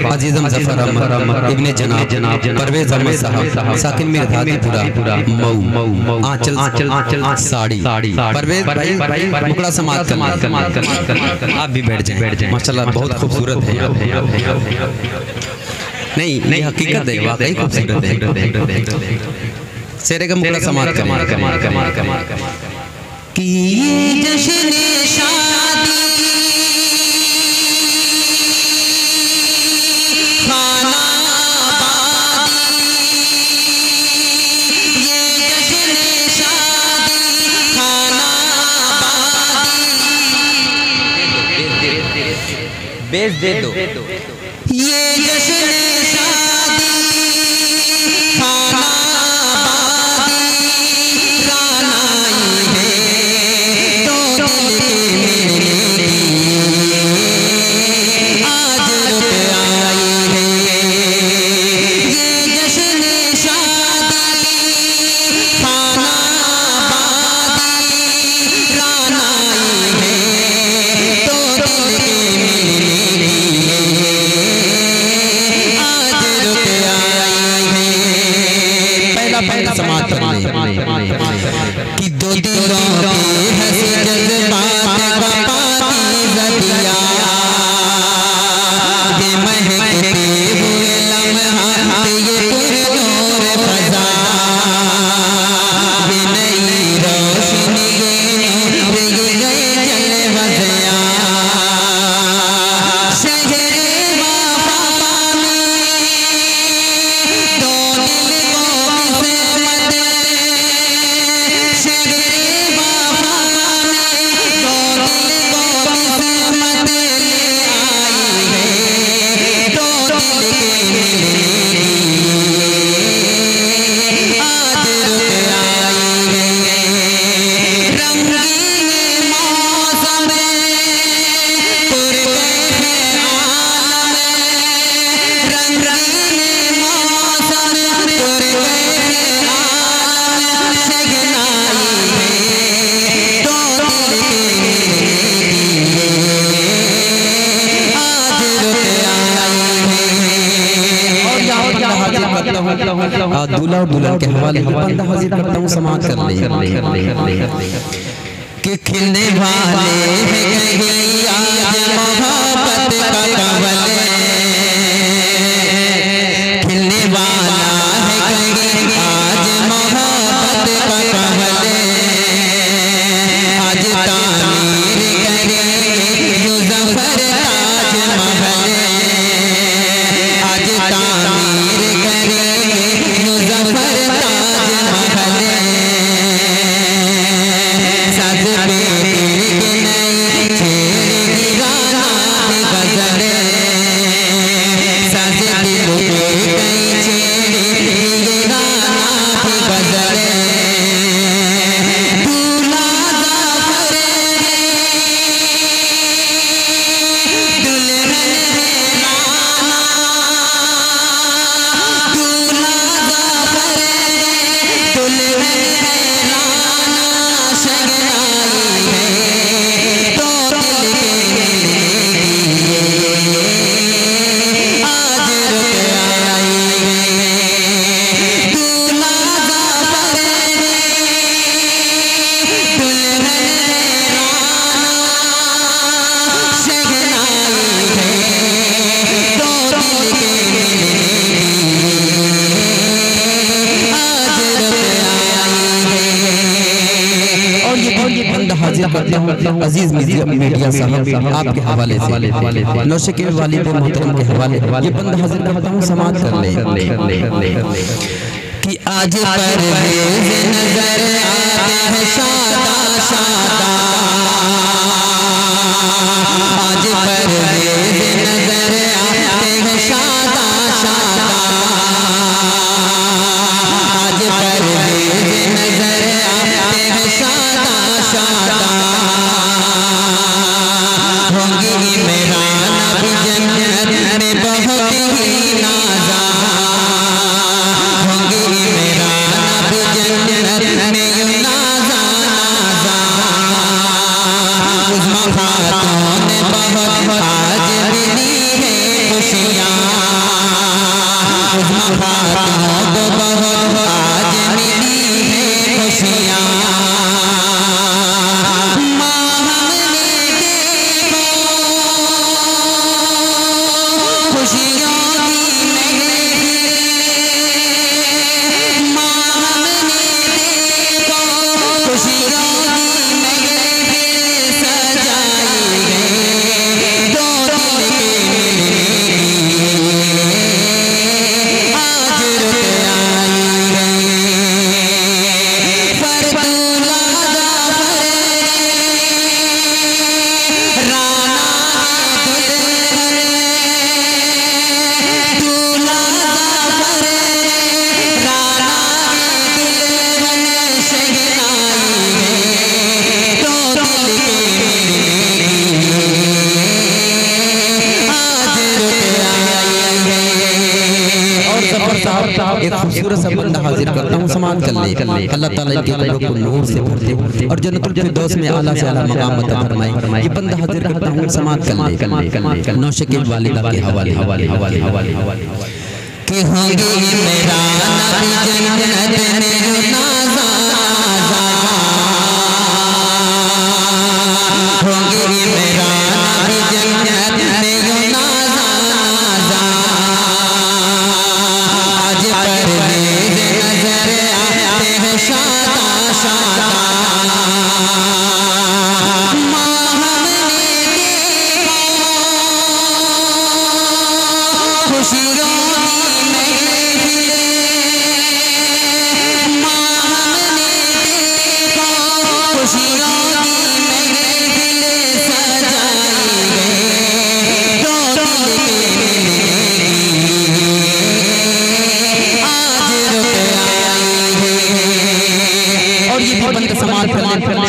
अजीजम जफर अहमद इब्ने जनाब परवेज अहमद साहब साकिब मिर्जादीपुरा मऊ आंचल साड़ी परवेज भाई मुकड़ा समाज आप भी बैठ जाएं। माशाल्लाह बहुत खूबसूरत है। नहीं हकीकत है, वाकई खूबसूरत है। शेरे का मुकड़ा समाज कि ये जश्न शादी खाना आबादी, ये जश्न शादी खाना आबादी, बेच दे दो ये जश्न शादी खाना कि दो दिलों की हंसी जज्बात पाती ज़दिया ये महकते हुए लम्हा ये पुरनूर फ़ज़ा ये नई रोशनी ये गए जलवा ज़िया शहर वफ़ा में दो दिल को दूल्हा और दुल्हन के हवाले बंदा हाजिर करता हूँ, समाज कर ले कि खिलने वाले हैं आज मोहब्बत का कवल, खिलने वाला है आज मोहब्बत का कवल, आज तामीर करेंगे मुज़फ़्फ़र ताजमहल, आज तामीर करेंगे मुज़फ़्फ़र ताजमहल, सज पे नई छेड़ेगी गाना गज़ल, सज दिल पे कई छेड़ेगी गाना गज़ल, दूल्हा ज़फ़र दुल्हन राना, दूल्हा ज़फ़र दुल्हन राना शहनाई है तो दिल के आज रुक आई है, दूल्हा ज़फ़र दुल्हन राना शहनाई है तो दिल के आज रुक आई है। और ये बंदा हाजिर करता हूँ अजीज मीडिया साहब आपके हवाले से, नौशकीर वालिद मोहतरम के हवाले ये बंदा हाजिर करता हूँ, समाज कर ले कि आज परवेज़ नज़र आते हैं शादा शादा, आज परवेज़ नज़र आते हैं शादा शादा, आज परवेज़ नज़र आते हैं शादा शादा, होंगी इमरान भी जन्नत में बहुत ही नाज़ा, होंगी इमरान भी जन्नत में यूं नाज़ा नाज़ा, उज़्मा खातून बहुत आज मिली है खुशियाँ, साहब एक खूबसूरत सा बंदा हाजिर करता हूँ, समाअत कर ले। अल्लाह ताला इनके कब्रों को नूर से भर दे और जन्नतुल फिरदौस में आला से आला मकाम अता फरमाए। ये बंदा हाजिर करता हूँ, समाअत कर ले। नौशकीब वालिदा के हवाले कि होंगे मेरा नबी जन्नत में नाज़ा, होंगे मेरा नबी जन्नत में नाज़ा, आज परवेज़ नज़र आते हैं शादा शादा।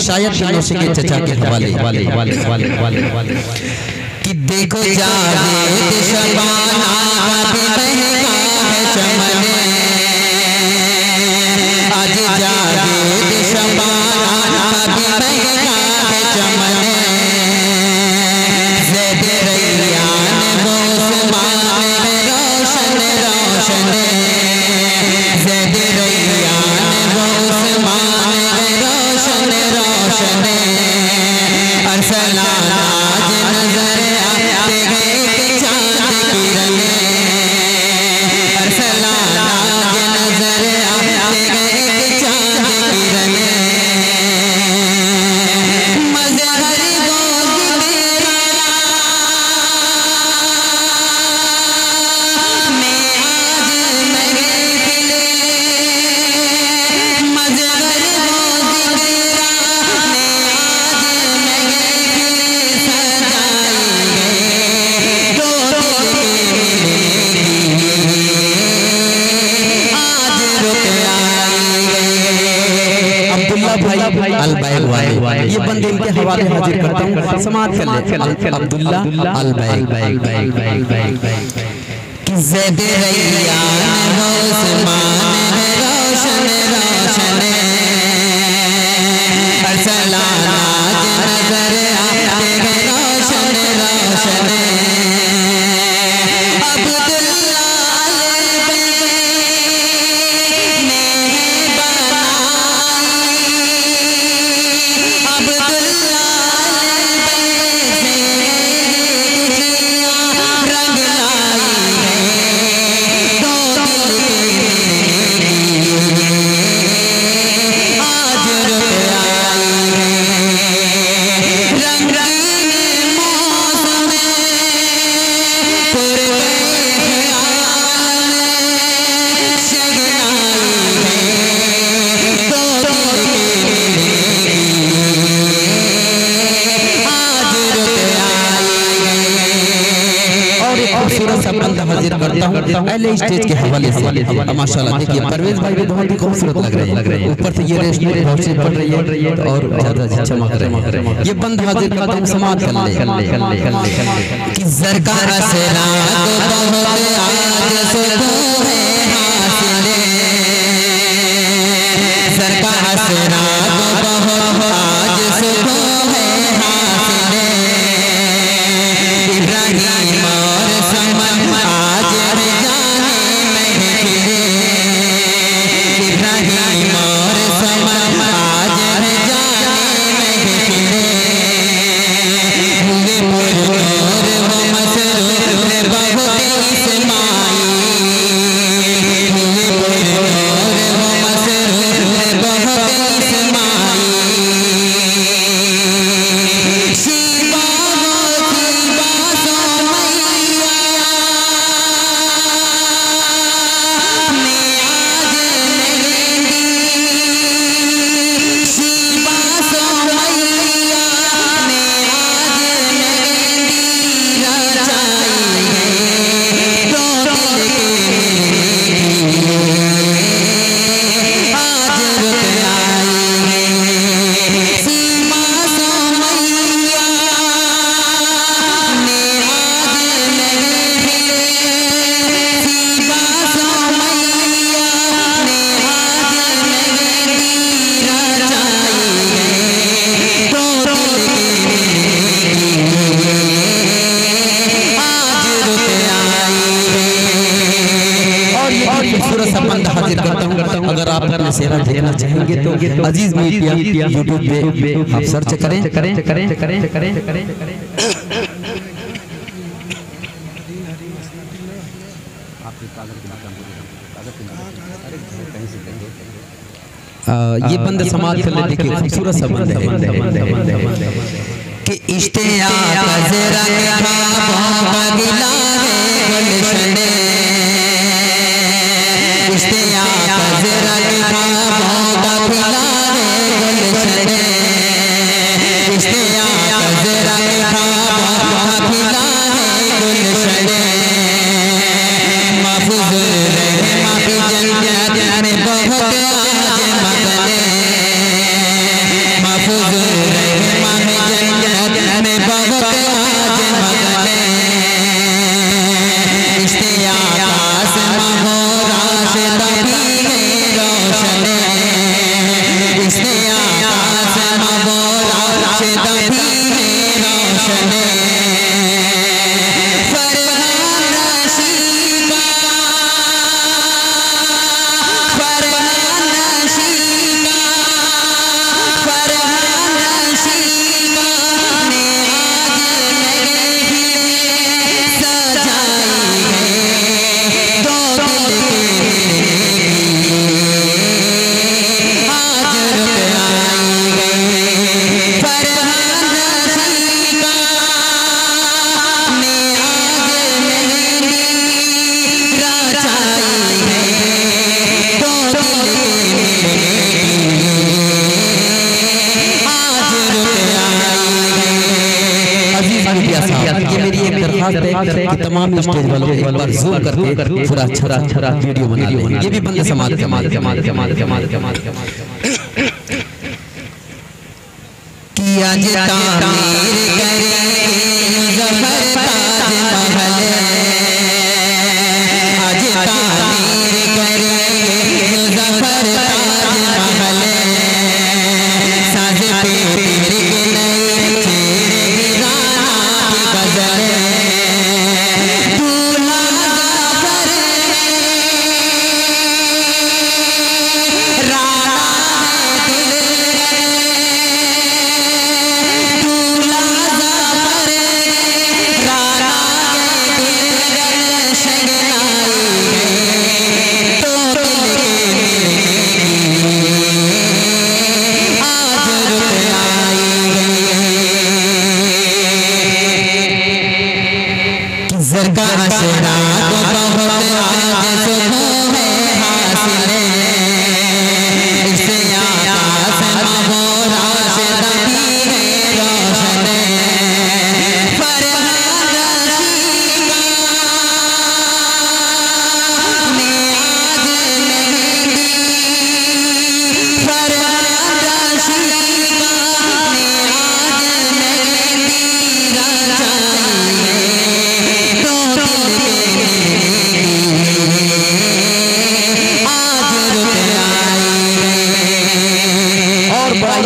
शायद नौशे के चचा के हवाले कि देखो जावेद शबाना भी महका है चमन, आज जावेद शबाना भी महका है चमन। ज़ैद रैयान वो उस्मान रोशन रोशन, ज़ैद रैयान वो उस्मान रोशन रोशन। अरसलाना नजर आते हैं चांद किरण, अरसलाना नजर आते हैं चांद किरण। मज़हर वो मेरा मैं आज महफिल, मज़हर वो मेरा भाई अल बैग वाले ये बंदे इनके हवाले हाजिर करता हूँ, समाअत कर ले। अब्दुल्ला अल बैग कि ज़ैद रैयान वो उस्मान रोशन रोशन, अरसलाना नजर आते हैं रोशन रोशन। अब्दुल्ला हाजिर करता हूँ पहले स्टेज के हवाले से। माशाल्लाह देखिए परवेज भाई भी बहुत ही खूबसूरत लग रहे हैं, ऊपर से ये रेशमी रोशनी पड़ रही है और ज्यादा चमक रहे हैं। ये बंद हाजिर करता हूँ, समाअत कर ले कि ज़रकार से रात बहुत आज सुबह है हासिल, ज़रकार से रात बहुत आज सुबह है हासिल। इब्राहिम और समन आज जाने महफिल, इब्राहिम और समन आज जाने महफिल। हुए पुरनूर वो मसरूर बहुत खूबसूरत सा बंद हाजिर करता हूँ। अगर आप अपना चेहरा देखना चाहेंगे तो अजीज मीडिया यूट्यूब पे आप सर्च करें। ये बंद समाज कर लेते कि खूबसूरत सा बंद है कि इश्तियाक ज़रा ख्वाबों गिला है गुलशने, इश्तियाक ज़रा ख्वाबों गिला है गुलशने, इश्तियाक ज़रा ख्वाबों गिला है गुलशने, महफूज़ रहे माफ़ी जन्नत में बहुत आज मगने, महफूज़ रहे माफ़ी जन्नत में बहुत आज मगने, इश्तियाक आसमां हो राशिद भी है रोशने, इश्तियाक आसमां हो राशिद भी है रोशने, ये मेरी एक दरख्वास्त है कि तमाम स्टेज वालों को एक बार जूम करके पूरा अच्छा वीडियो बना लें। ये भी बंदे समाज कि आज तामीर करेंगे ज़फ़र ताज महल, आज तामीर करेंगे ज़फ़र ताज महल, साज़ पे तेरे नए छेड़ेगी राना की गज़ल, दूल्हा ज़फ़र राना है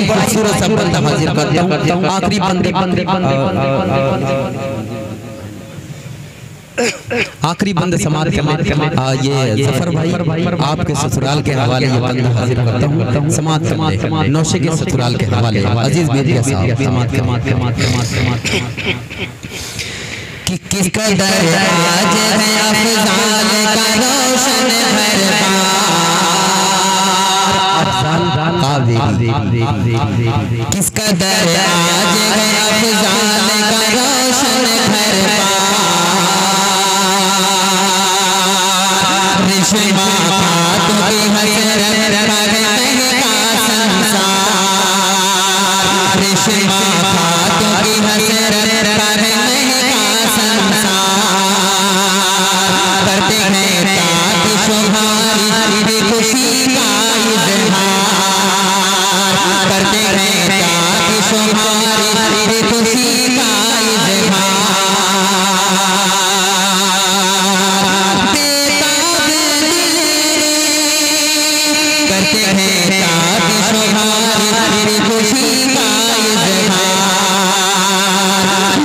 खूबसूरत सा बंदा हाजिर करता हूँ। आखिरी बंदे आखिरी बंद समाज के ये ज़फ़र भाई आपके ससुराल के हवाले ये बंदा हाजिर करता हूँ। समाज नौशे के ससुराल के हवाले अजीज मीडिया साहब समाज कि किसका दर आज है अफ़ज़ाल का रोशन किसका दर आज है अफ़ज़ाल का रोशन घर रिश्मा खातों की हसरत करने का संसार, रिश्मा खातों की हसरत करने का संसार, करते हैं ताकि शुभारी खुशी का इज़हार, करते हैं ताकि शुभारी खुशी का इज़हार, करते हैं ताकि शुभारी खुशी का इज़हार,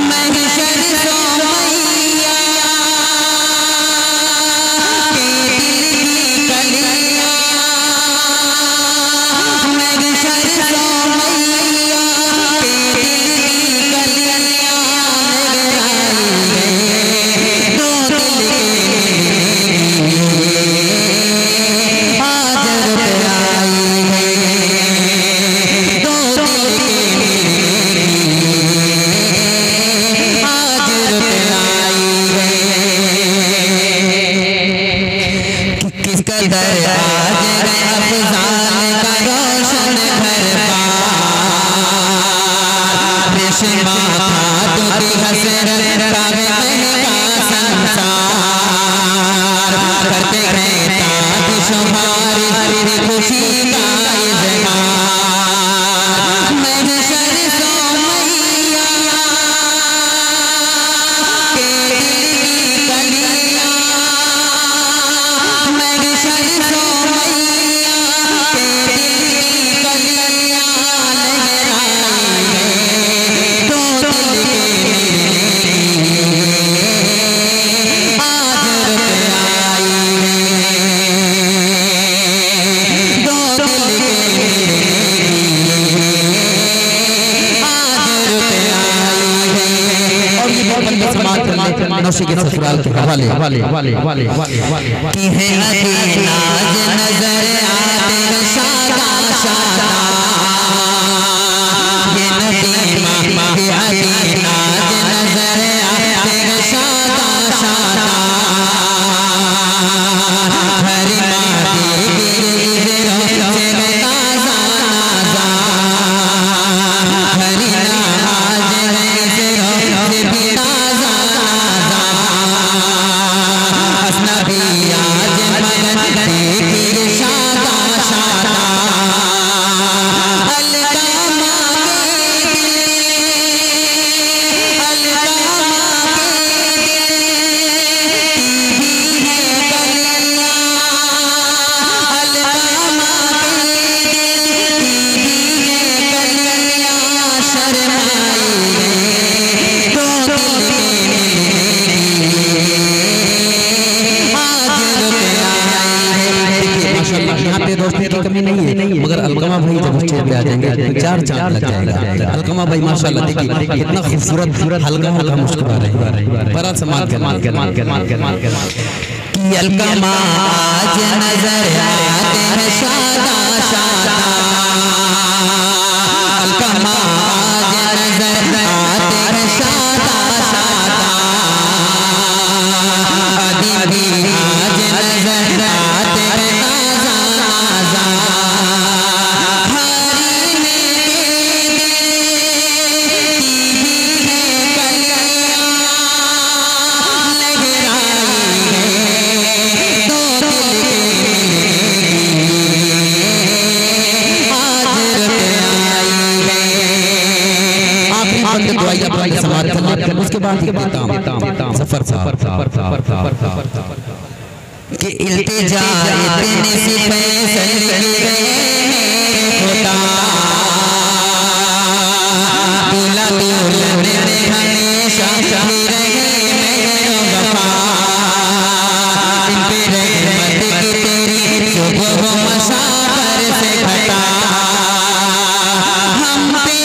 महशर सोमैया के दिल की सदर आज गए अफजाल का रोशन घर पार रेशमा खातून की हसरत कावे का संसार करते गए ताज शुमारी खुशी का इज़हार महशर सो मैया के दिल की कलियां महशर सो मैया के दिल की कलियां लहराई तो दिल के आज रुत आई दो दिल के नौशे के ससुराल के हवाले की है नाज नजर आते शादा शादा ये नदीमा की नाज नजर आते शादा शादा हरी माटी गिर से ताजा ताजा हरी नाज से भी ताजा नबी आज मगन देखी शादा शादा अलकामा के टीवी है कलियां अलकामा के टीवी है कलियां शर्माई तो दिल के यहाँ पे रोशनी की कमी नहीं है, मगर अलकमा भाई जब स्टेज पे आ जाएंगे तो चार चांद लग जाएगा। अलकमा भाई माशाल्लाह देखिए कितना खूबसूरत हल्का हल्का मुस्कुरा रहे हैं। बड़ा सम्मान कर कि अलकमा आज नजर आते हैं शादा शादा अलकमा आज नजर आते हैं शादा शादा अदीबी आज नजर आते हैं उसके बाद सफर कि इल्तिजा इतने से फैसल होता दूल्हा दुल्हन ने हमेशा ही रहे वफा इन पे रहमत की तेरी सुबह मशावर से घटा हम पे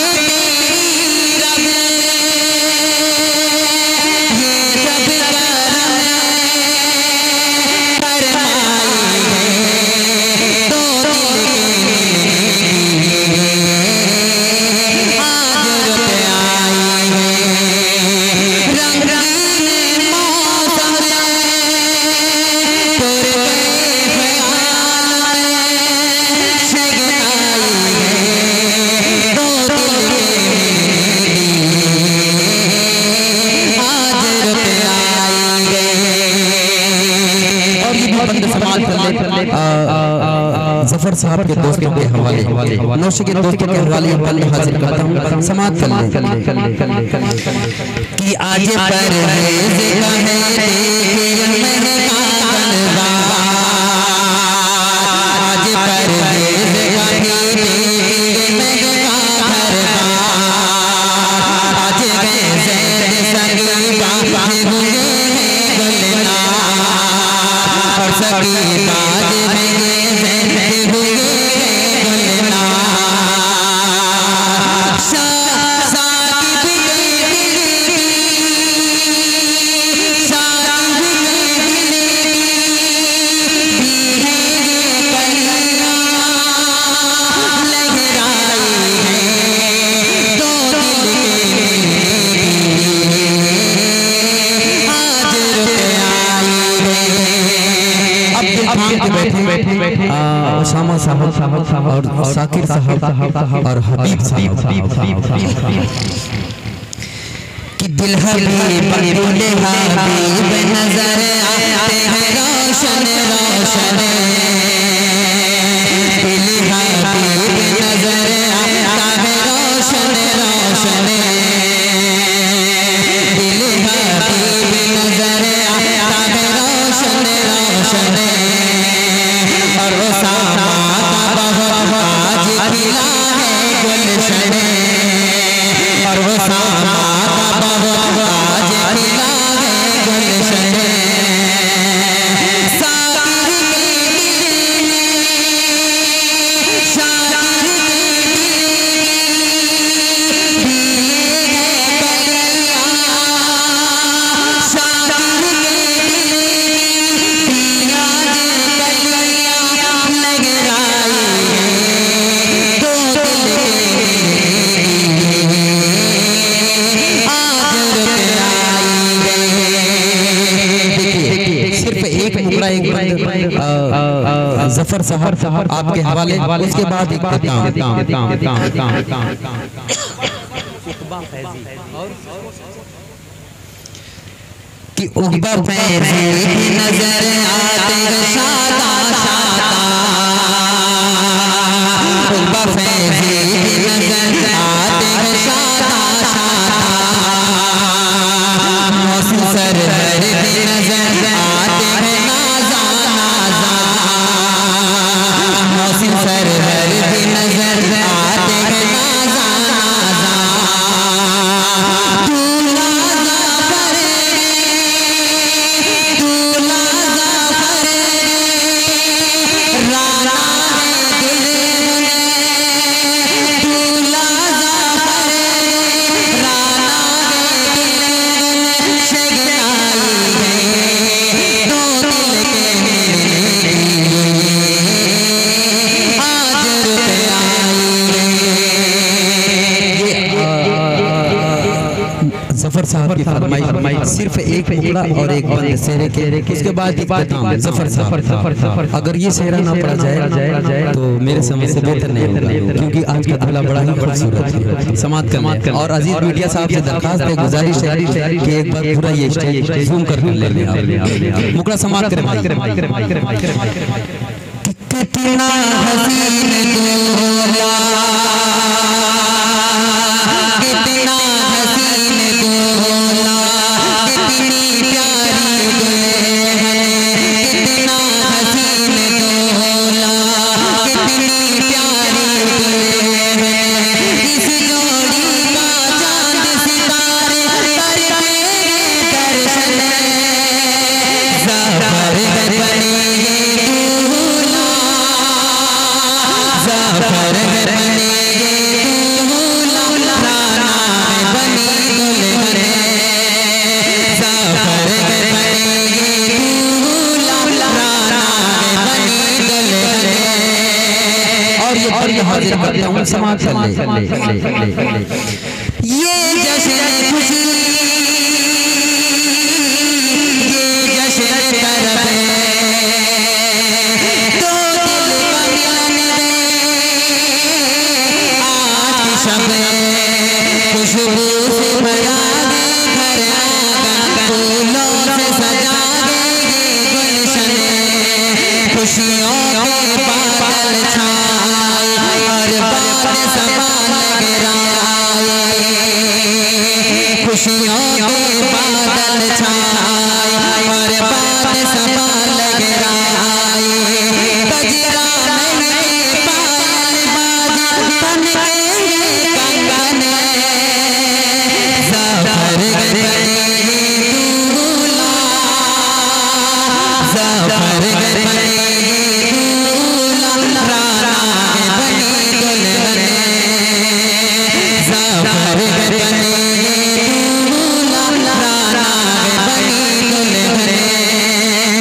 जफर साहब के दोस्तों के हवाले नौशे के दोस्तों के हवाले बंद हाजिर करता हूँ समाप्त कर ले कि आज परवेज़ का है आज परवेज़ का आज गए ज़ैद सगीबा हुए गुलना और सगीबा अब्दुल खान के बैठे उसामा साहब और साकिर साहब और हबीब साहब कि दिल हबीब बंदे हबीब नजर आते हैं रोशन रोशन दिल हबीब नजर आता है रोशन रोशन दिल हबीब नजर आता है रोशन रोशन और उसामा का बहुत आज खिला है गुलशन और उसामा जफर साहब आपके हवाले उसके बाद एक कि उकबा फैज़ी नजर आते हैं शादा शादा उकबा फैज़ी नजर आते हैं शादा शादा मौसम सरवर भी नजर आते हैं नाज़ा नाज़ा मौसम सरवर भी नजर आते हैं नाज़ा नाज़ा जफर साहब की फरमाइश सिर्फ एक टुकड़ा और एक बंद सेहरे के उसके बाद जफर साहब अगर ये सेहरा ना पढ़ा जाए तो मेरे समझ से बेहतर नहीं होगा क्योंकि आज का दूल्हा बड़ा ही खूबसूरत है समात कर और अजीज मीडिया साहब से दरखास्त है गुजारिश है कि एक बार पूरा ये स्टेज जूम कर ले लें मुकड़ा समात करें कितना हसीन दूल्हा कितना हसीन दूल्हा कितनी प्यारी दुल्हन कितना हसीन दूल्हा कितनी प्यारी दुल्हन इस जोड़ी का चांद सितारे करते दर्शन ज़फर बनेंगे दूल्हा ज़फर बनेंगे हाजिर करता हूँ समाज ये जश्न खुशी ये जश्न तरफ तो दिल का मिलन आज शब खुशबू से भरा घर आंगन फूलों से सजा देंगे गुलशन खुशियों के बादल छाए और बात समान गिराए खुशियों के बादल छाए और बात समान गिराए बजरा में पायल बाज तन के कंगन ज़फर बनेंगे दूल्हा ज़फर बनेंगे दूल्हा राना बनी दुल्हन ज़फर बनेंगे दूल्हा राना बनी दुल्हन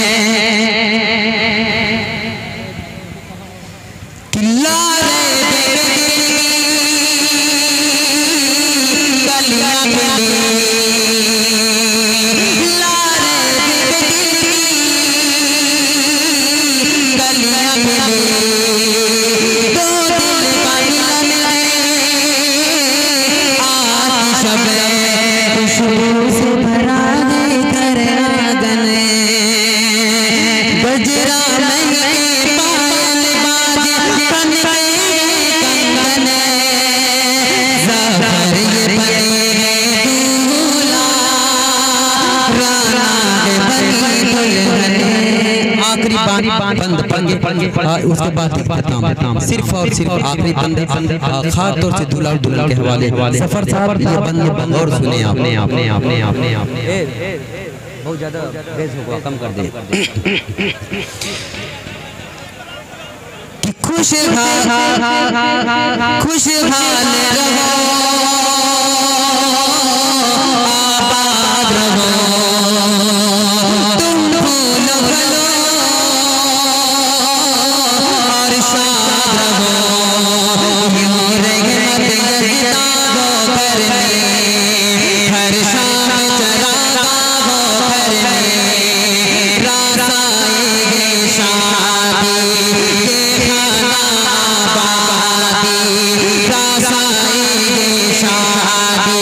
बंद पंगे उसके बाद खत्म सिर्फ और सिर्फ आखिरी बंदे खास तौर से दूल्हा और दुल्हन के हवाले सफर साहब ये बंदे गौर सुने आपने बहुत ज्यादा बेस होगा कम कर दे खुशहाल रहो आबाद रहो तुम फूल फलो और शाद रहो यूं रहमत यज़िदा हो करने हर शाम चरागा हो करने रासाए शादी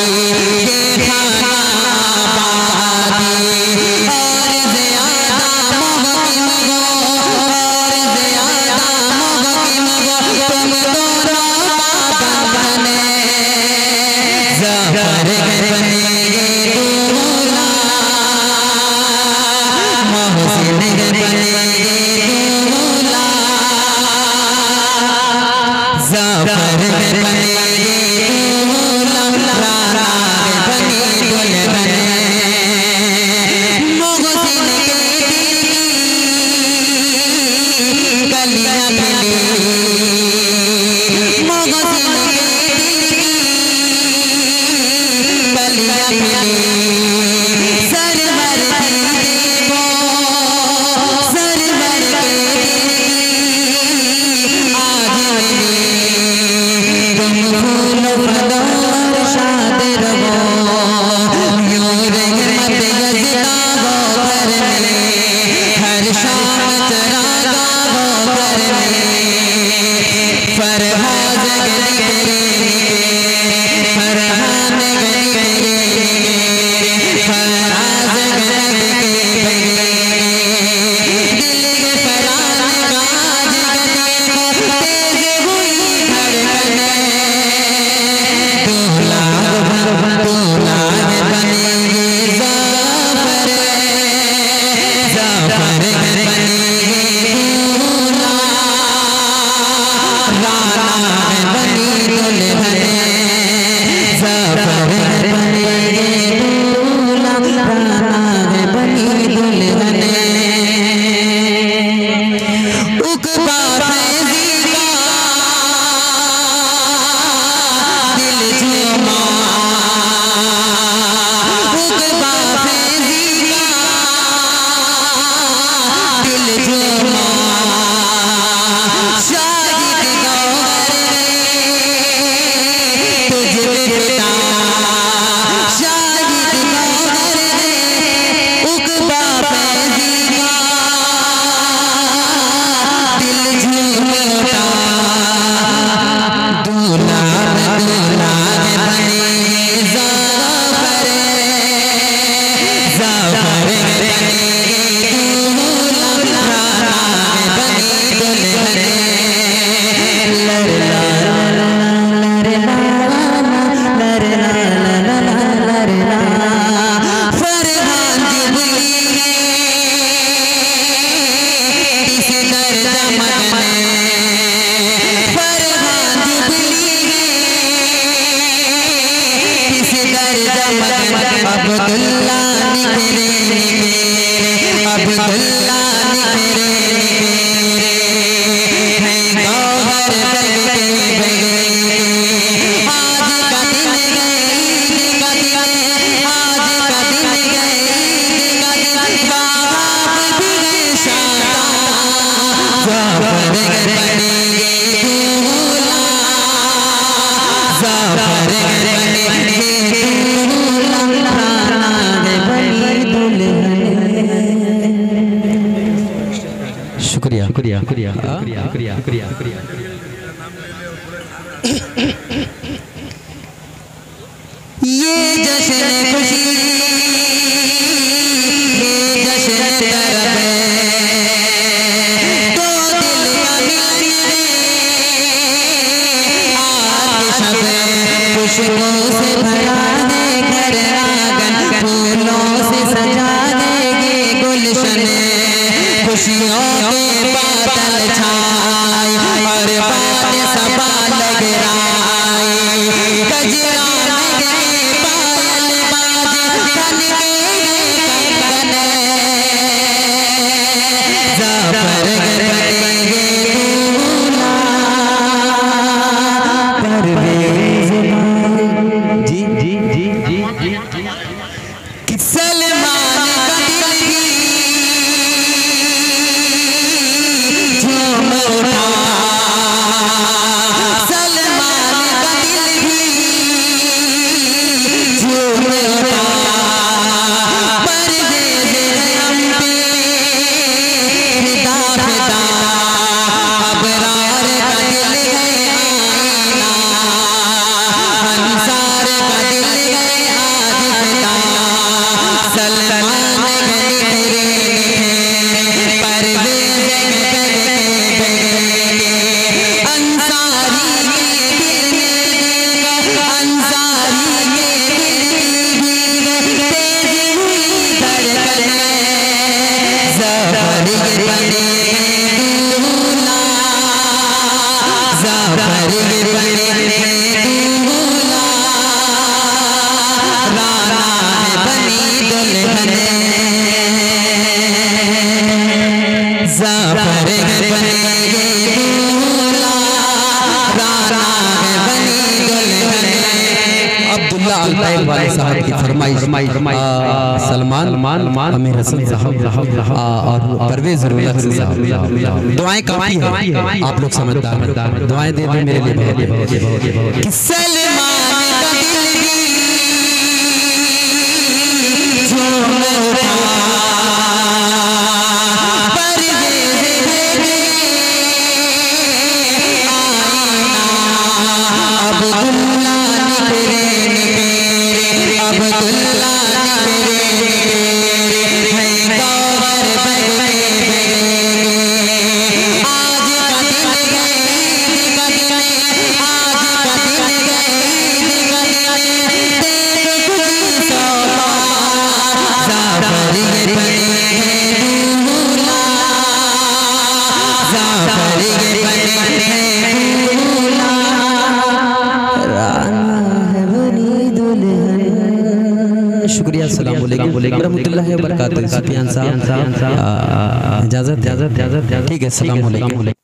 शुक्रिया शुक्रिया शुक्रिया शुक्रिया शुक्रिया ये जश्न खुशी ये जश्न तरब तो दिल का मिलने आज शब खुशबू से भरा दे घर आंगन फूलों से सजा देंगे गुलशन खुशियों के बादल छाए और बात सबा लग राए गजरा वाले साहब की फरमाइश सलमान अमीर हसन साहब और परवेज साहब दुआएं काफी है आप लोग समझदार दुआएं दे दें मेरे लिए शुक्रिया अस्सलाम वालेकुम रहमतुल्लाहि व बरकातहू सुफियान साहब इजाजत ठीक है अस्सलाम वालेकुम।